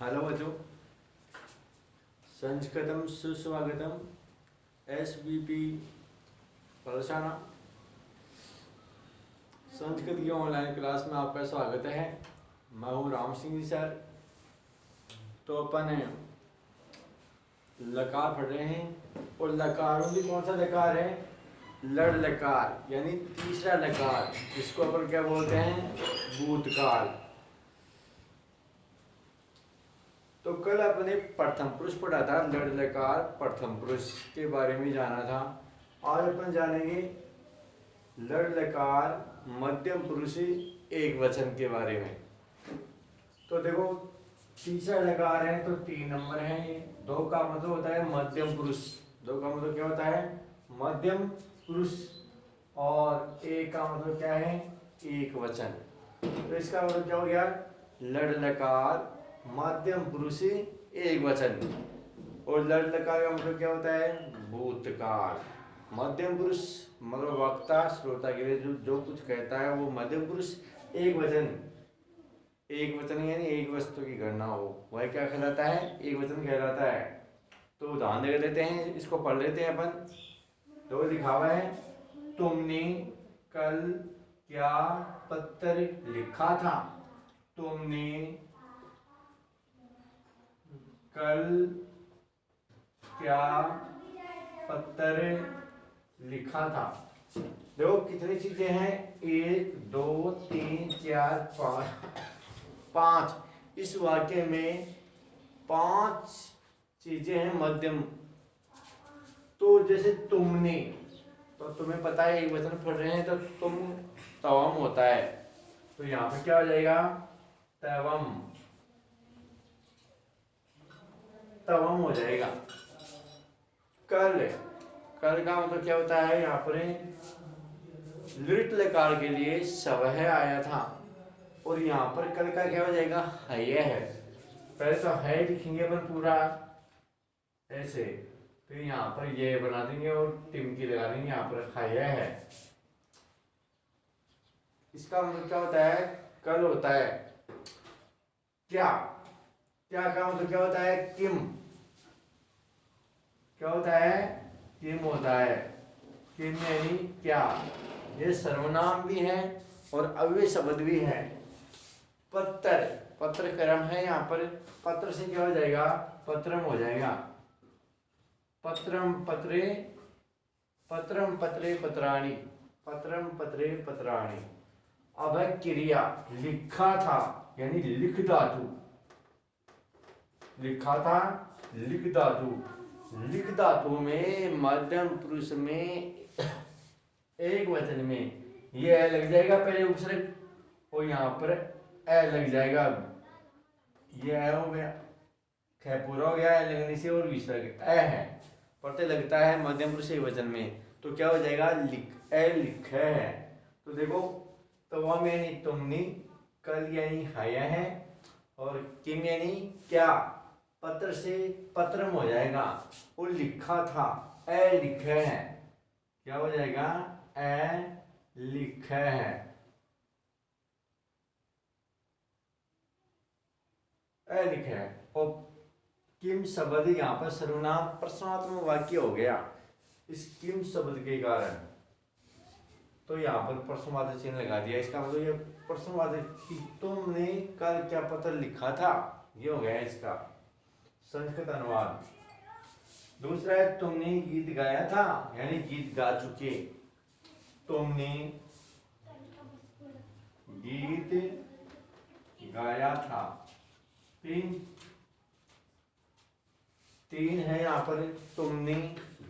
Hello बच्चों, संस्कृतम सुस्वागतम। SBP Palsana Sanskrit की ऑनलाइन क्लास में आपका स्वागत है। मैं हूँ राम सिंह जी सर। तो अपन लकार पढ़ रहे हैं और लकारों में कौन सा लकार है? लड़ लकार, यानी तीसरा लकार, जिसको अपन क्या बोलते हैं? भूतकाल। तो कल अपने प्रथम पुरुष पढ़ा था, लड़ लकार प्रथम पुरुष के बारे में जाना था। आज अपन जानेंगे लड़ लकार मध्यम पुरुष एक वचन के बारे में। तो देखो, तीसरा लकार है तो 3 नंबर है। ये 2 का मतलब होता है मध्यम पुरुष। 2 का मतलब क्या होता है? मध्यम पुरुष। और 1 का मतलब क्या है? एक वचन। तो इसका मतलब क्या हो गया? लड़ लकार मध्यम पुरुष एक वचन। और लड़ लकार का मतलब क्या होता है? भूतकाल। मध्यम पुरुष मतलब वक्ता श्रोता के लिए जो कुछ कहता है वो मध्यम पुरुष एक वचन। एक वचन यानी एक वस्तु की गणना हो, वह क्या कहलाता है? एक वचन कहलाता है। तो उदाहरण दे लेते हैं, इसको पढ़ लेते हैं अपन। तो लिखा हुआ है, तुमने कल क्या पत्र लिखा था? तुमने कल क्या पत्र लिखा था? देखो कितनी चीजें हैं, 1 2 3 4 5। इस वाक्य में 5 चीजें हैं मध्यम। तो जैसे तुमने, तो तुम्हें पता है एक वचन पढ़ रहे हैं तो तुम तवम होता है। तो यहां पे क्या हो जाएगा? तवम। तवम हो जाएगा। कल, कल का मतलब क्या होता है? यहाँ पर लृट लकार के लिए स्वह आया था और यहाँ पर कल का क्या हो जाएगा? हय है। पहले तो है लिखेंगे अपन पूरा ऐसे, फिर यहाँ पर ये बना देंगे और टिमकी लगा देंगे। यहाँ पर हय है। इसका मतलब क्या होता है? कल होता है क्या। क्या का मतलब क्या होता है? किम। क्या होता है? किम होता है। किम यानी क्या। ये सर्वनाम भी है और अव्यय शब्द भी है। पत्र, पत्र क्रम है यहाँ पर। पत्र से क्या हो जाएगा? पत्रम हो जाएगा। पत्रम पत्रे, पत्रम पत्रे पत्राणि, पत्रम पत्रे पत्राणि। अब है क्रिया, लिखा था यानी लिख धातु। लिखा था, लिख धातु। लिख धातु में मध्यम पुरुष में एक वचन में ये ए लग जाएगा पहले उपसर्ग और यहाँ पर ए लग जाएगा। ये ए हो गया, ख पूरा हो गया, ए लगने से और विसर्ग ए है। प्रत्यय लगता है मध्यम पुरुष एक वचन में, तो क्या हो जाएगा? लिख, ए लिख है। तो देखो, तवम यानी तुमने, कल यानी हय है और किम यानी क्या। पत्र से पत्रम हो जाएगा और लिखा था, ए लिखे है। क्या हो जाएगा? ए लिखे है। ए लिखे है। और किम शब्द यहाँ पर सर्वनाम प्रश्नात्मक वाक्य हो गया इस किम शब्द के कारण। तो यहाँ पर प्रश्नवाचक चिन्ह लगा दिया। इसका मतलब ये प्रश्नवाचक कि तुमने कल क्या पत्र लिखा था, ये हो गया इसका संस्कृत अनुवाद। दूसरा है, तुमने गीत गाया था यानी गीत गा चुके। तुमने गीत गाया था। 3 है यहाँ पर, तुमने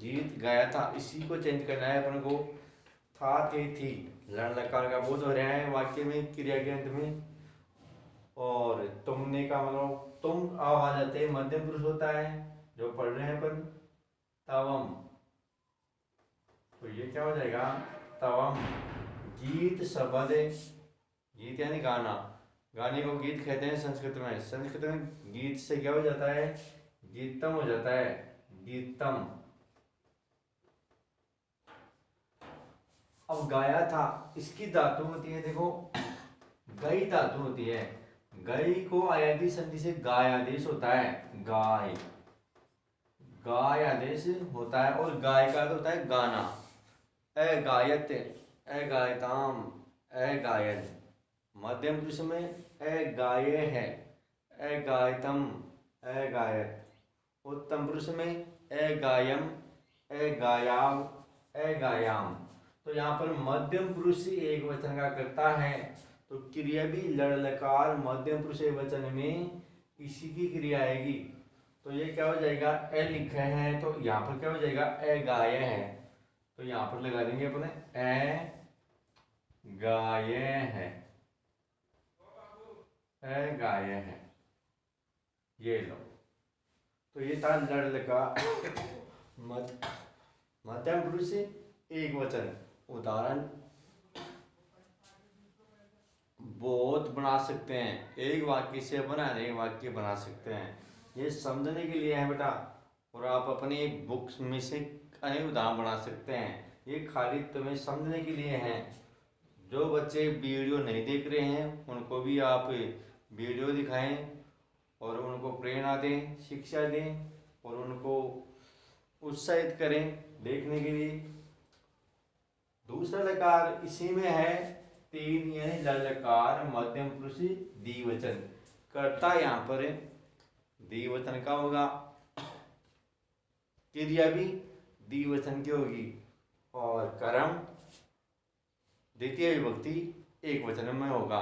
गीत गाया था। इसी को चेंज करना है अपन को। था थे थी, लड़ लकार का बोध हो रहा है वाक्य में, क्रिया के अंत में। और तुमने का मतलब तुम आवाज आते मध्य पुरुष होता है जो पढ़ रहे हैं अपन। तवम, तो ये क्या हो जाएगा? तवम। गीत शब्द, गीत यानी गाना। गाने को गीत कहते हैं संस्कृत में। संस्कृत में गीत से क्या हो जाता है? गीतम हो जाता है। गीतम। अब गाया था, इसकी धातु होती है देखो, गई धातु होती है। गई को आयादी संधि से गाय आदेश होता है, गाय, गाय आदेश होता है। और गाय का अर्थ होता है गाना, अगायत, अगायताम, अगायन। मध्यम पुरुष में अगाये है, अगायतम, अगायत। उत्तम पुरुष में अगायम, अगायाम, अगायाम। तो यहाँ पर मध्यम पुरुष एक वचन का करता है, तो क्रिया भी लड़ लकार मध्यम पुरुष एक वचन में इसी की क्रिया आएगी। तो ये क्या हो जाएगा, ए लिखे हैं तो यहाँ पर क्या हो जाएगा, ए गाय है, तो यहाँ पर लगा देंगे अपने ए गाय है, ए गाय है। ये लो, तो ये था लड़ लकार मध्यम पुरुष एक वचन। उदाहरण बहुत बना सकते हैं, एक वाक्य से अपन अनेक वाक्य बना सकते हैं। ये समझने के लिए है बेटा, और आप अपनी बुक्स में से अनेक उदाहरण बना सकते हैं। ये खाली तुम्हें समझने के लिए है। जो बच्चे वीडियो नहीं देख रहे हैं उनको भी आप वीडियो दिखाएं और उनको प्रेरणा दें, शिक्षा दें और उनको उत्साहित करें देखने के लिए। दूसरा लकार इसी में है तीन, यानी लकार मध्यम पुरुष द्विवचन। कर्ता यहाँ पर द्विवचन का होगा, क्रिया भी द्विवचन की होगी, और कर्म द्वितीय विभक्ति एक वचन में होगा,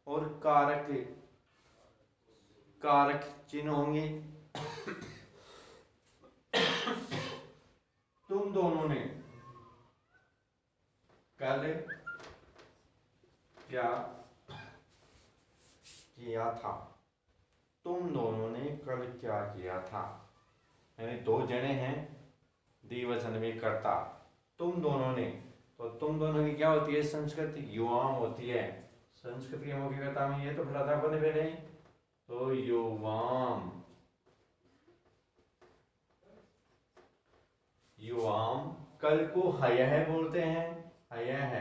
और कारक कारक चिन्ह होंगे। तुम दोनों ने कल क्या किया था, तुम दोनों ने कल क्या किया था, यानी दो जने हैं, द्विवचन में कर्ता तुम दोनों ने। तो तुम दोनों की क्या होती है, संस्कृत युवाम होती है। संस्कृत के मुख्य कर्ता में ये तो पढ़ा था अपन पहले, तो युवाम, युवाम। कल को हयः बोलते हैं, हयः।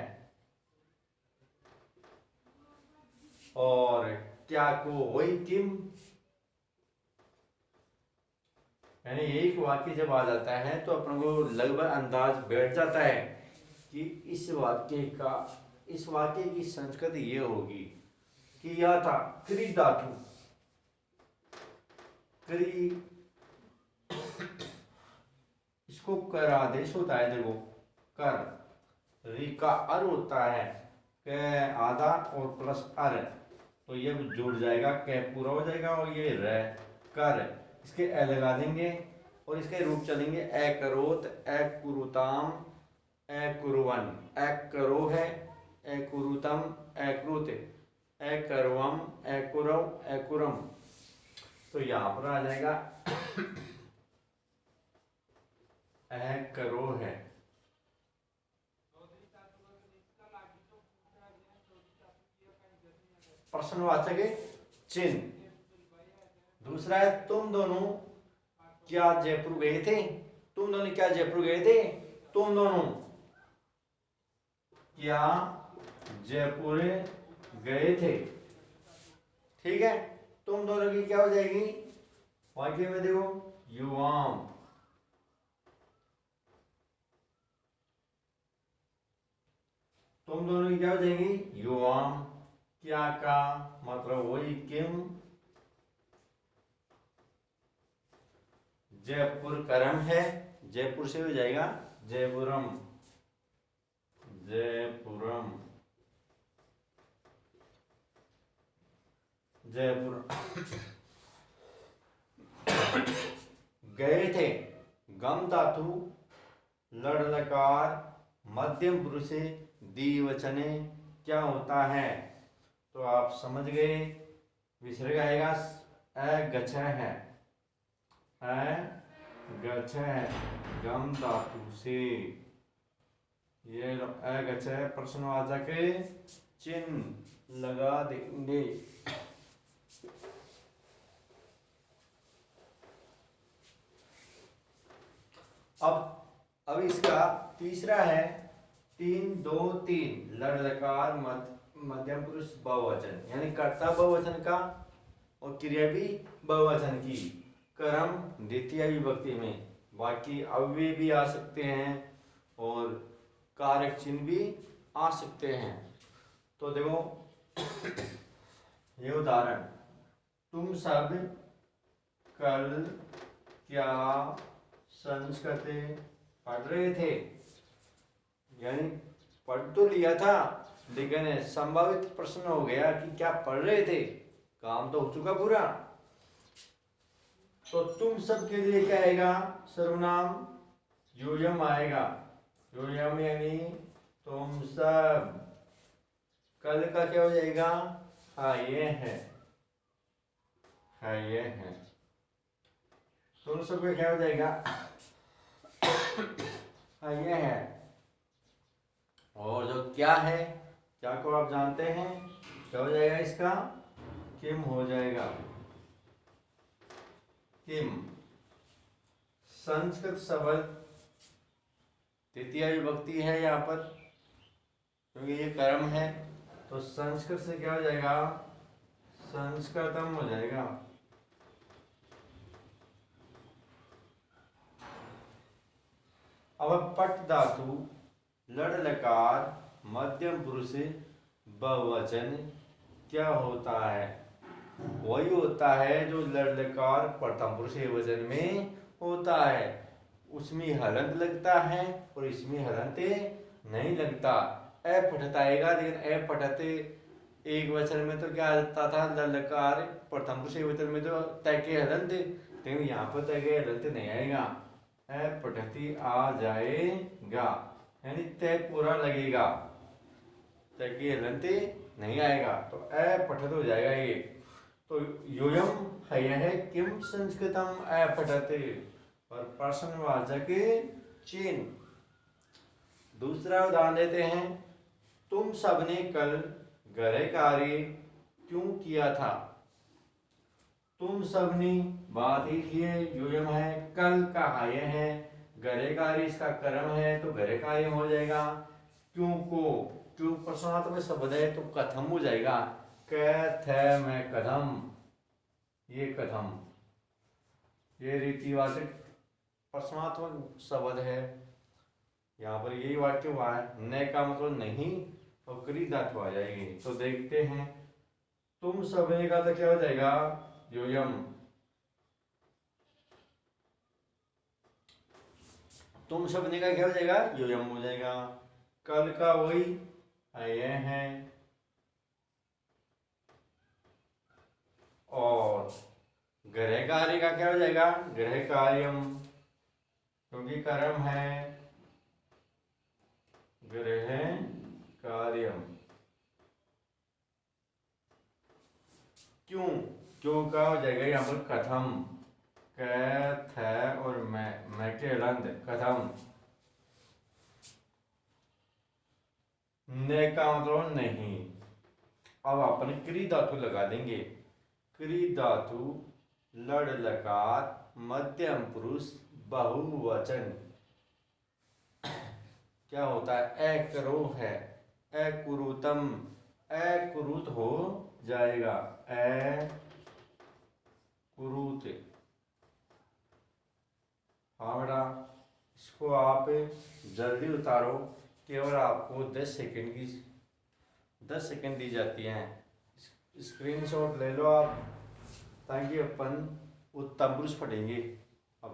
और क्या को वही किम, यानी एक वाक्य जब आ जाता है तो अपन को लगभग अंदाज बैठ जाता है कि इस वाक्य की संस्कृति ये होगी। किया था, क्रि धातु, क्रि, इसको कर आदेश होता है, देखो कर, रि का अर होता है, क आधा और प्लस अर, तो ये जुड़ जाएगा, क पूरा हो जाएगा, और ये र कर, इसके ए लगा देंगे और इसके रूप चलेंगे ए करोत, ए कुरुताम, ए कुरुवन, ए करो है, ए कुरुतम, ए कृत, ए करवम, ए कुरव, ए कुरम। तो यहाँ पर आ जाएगा ए करो है। प्रश्नवाचक चिन्ह। दूसरा है तुम दोनों क्या जयपुर गए थे, तुम दोनों क्या जयपुर गए थे, तुम दोनों क्या जयपुर गए थे। ठीक है, तुम दोनों की क्या हो जाएगी वाक्य में, देखो युवाम, तुम दोनों की क्या हो जाएगी युवाम। क्या का मतलब वही किम, जयपुर करम है, जयपुर से हो जाएगा जयपुरम, जयपुरम, जयपुर। गए थे, गम धातु लड़ लकार मध्यम पुरुष द्विवचने क्या होता है, तो आप समझ गए। विसर्ग आएगा अगछ है, अगछ है, गम धातु से, ये अगछ है, प्रश्नवाचक चिन्ह लगा देंगे। अब इसका तीसरा है 3 2 3 लड़ लकार मध्यम पुरुष बहुवचन, यानी कर्ता बहुवचन का और क्रिया भी बहुवचन की, कर्म द्वितीय विभक्ति में, बाकी अव्यय भी आ सकते हैं और कारक चिन्ह भी आ सकते हैं। तो देखो ये उदाहरण, तुम सब कल क्या संस्कृत पढ़ रहे थे, यानी पढ़ तो लिया था लेकिन संभावित प्रश्न हो गया कि क्या पढ़ रहे थे, काम तो हो चुका पूरा। तो तुम सब के लिए क्या आएगा, सर्वनाम यूयम आएगा, यूयम यानी तुम सब, कल का क्या हो जाएगा, हाँ ये है, हाँ ये है, तुम सब का क्या हो जाएगा, हाँ ये है। और जो क्या है, क्या को आप जानते हैं, क्या हो जाएगा इसका, किम हो जाएगा, किम। संस्कृत शब्द तृतीय विभक्ति है यहाँ पर, क्योंकि ये कर्म है, तो संस्कृत से क्या हो जाएगा, संस्कृतम हो जाएगा। अब पट धातु लड़ लकार मध्यम पुरुष बहुवचन क्या होता है, वही होता है जो लड़ लकार प्रथम पुरुष वचन में होता है, उसमें हलंत लगता है और इसमें हलंत नहीं लगता। ए पठत आएगा, लेकिन ए पठते एक वचन में तो क्या आता था, लड़ लकार प्रथम पुरुष वचन में तो तय के हलंत, लेकिन यहाँ पर तय के हलंत नहीं आएगा, ए पठती आ जाएगा, यानी तय पूरा लगेगा, तय के हलंत नहीं आएगा, तो ए पठत हो जाएगा ये। तो यूयम है यह किम संस्कृतम ए पठते, और प्रश्नवाचक चिन्ह। दूसरा उदाहरण देते हैं, तुम सबने कल गृह कार्य क्यों किया था, तुम सबने बात ही की है, यूयम है, कल का हाय है, गृह कार्य इसका कर्म है तो गृह कार्य हो जाएगा, क्यों को, क्यों प्रश्नात्मक शब्द है तो कथम हो जाएगा, कथम है कथम, ये कथम, ये रीतिवाचक प्रश्नात्मक शब्द है, यहाँ पर यही वाक्य हुआ है, न का मतलब नहीं और क्री धातु आ जाएगी। तो देखते हैं, तुम सबने का तो क्या हो जाएगा, यूयम, तुम सबने का क्या हो जाएगा, यूयम हो जाएगा, कल का वही ये है, और गृह कार्य का क्या हो जाएगा, गृह कार्यम, क्योंकि कर्म है, गृह कार्यम। क्यों, क्यों का हो जाएगा यहाँ पर कथम, क थ और मैं के हलंत कथम, ने का मतलब नहीं। अब अपन क्री धातु लगा देंगे, क्री धातु लड़ लकार मध्यम पुरुष बहुवचन क्या होता है, एकरो है, एकुरुतम, एकुरुत हो जाएगा, कुरुत। हाँ बेटा, इसको आप जल्दी उतारो, केवल आपको 10 सेकंड दी जाती हैं, स्क्रीनशॉट ले लो आप, ताकि अपन उत्तम पुरुष पढ़ेंगे। अब